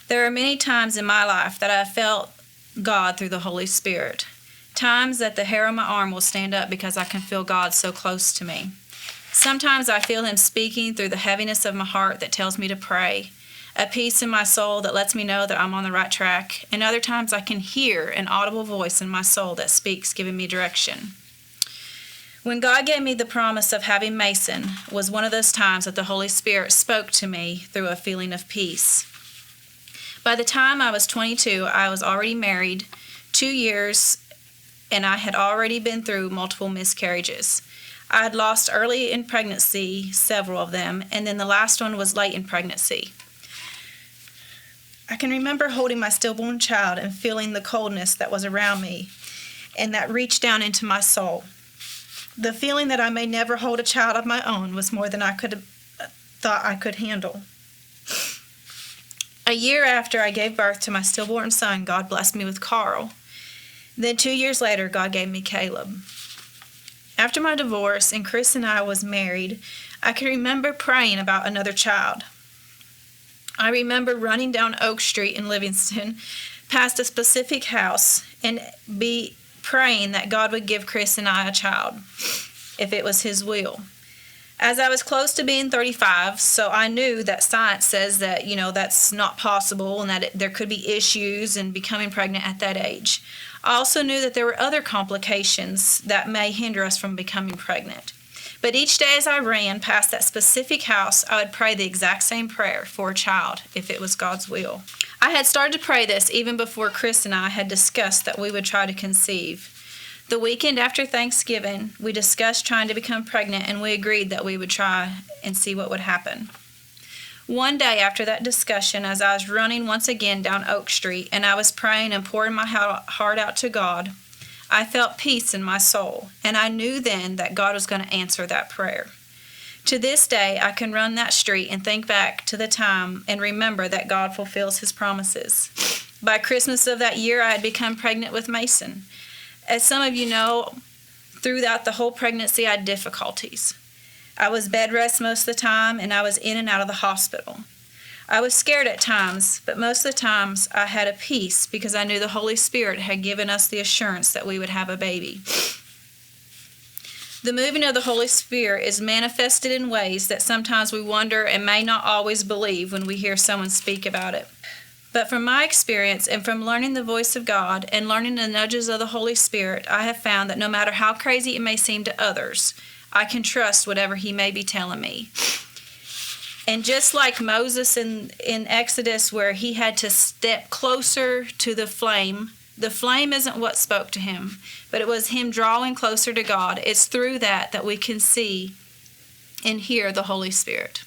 There are many times in my life that I have felt God through the Holy Spirit. Times that the hair on my arm will stand up because I can feel God so close to me. Sometimes I feel Him speaking through the heaviness of my heart that tells me to pray, a peace in my soul that lets me know that I'm on the right track, and other times I can hear an audible voice in my soul that speaks, giving me direction. When God gave me the promise of having Mason was one of those times that the Holy Spirit spoke to me through a feeling of peace. By the time I was 22, I was already married 2 years, and I had already been through multiple miscarriages. I had lost early in pregnancy, several of them, and then the last one was late in pregnancy. I can remember holding my stillborn child and feeling the coldness that was around me and that reached down into my soul. The feeling that I may never hold a child of my own was more than I thought I could handle. A year after I gave birth to my stillborn son, God blessed me with Carl. Then 2 years later, God gave me Caleb. After my divorce and Chris and I was married, I can remember praying about another child. I remember running down Oak Street in Livingston past a specific house and be praying that God would give Chris and I a child, if it was His will. As I was close to being 35, so I knew that science says that, that's not possible and that there could be issues in becoming pregnant at that age. I also knew that there were other complications that may hinder us from becoming pregnant. But each day as I ran past that specific house, I would pray the exact same prayer for a child, if it was God's will. I had started to pray this even before Chris and I had discussed that we would try to conceive. The weekend after Thanksgiving, we discussed trying to become pregnant, and we agreed that we would try and see what would happen. One day after that discussion, as I was running once again down Oak Street and I was praying and pouring my heart out to God, I felt peace in my soul, and I knew then that God was going to answer that prayer. To this day, I can run that street and think back to the time and remember that God fulfills His promises. By Christmas of that year, I had become pregnant with Mason. As some of you know, throughout the whole pregnancy, I had difficulties. I was bed rest most of the time, and I was in and out of the hospital. I was scared at times, but most of the times I had a peace because I knew the Holy Spirit had given us the assurance that we would have a baby. The moving of the Holy Spirit is manifested in ways that sometimes we wonder and may not always believe when we hear someone speak about it. But from my experience and from learning the voice of God and learning the nudges of the Holy Spirit, I have found that no matter how crazy it may seem to others, I can trust whatever He may be telling me. And just like Moses in Exodus, where he had to step closer to the flame isn't what spoke to him, but it was him drawing closer to God. It's through that we can see and hear the Holy Spirit.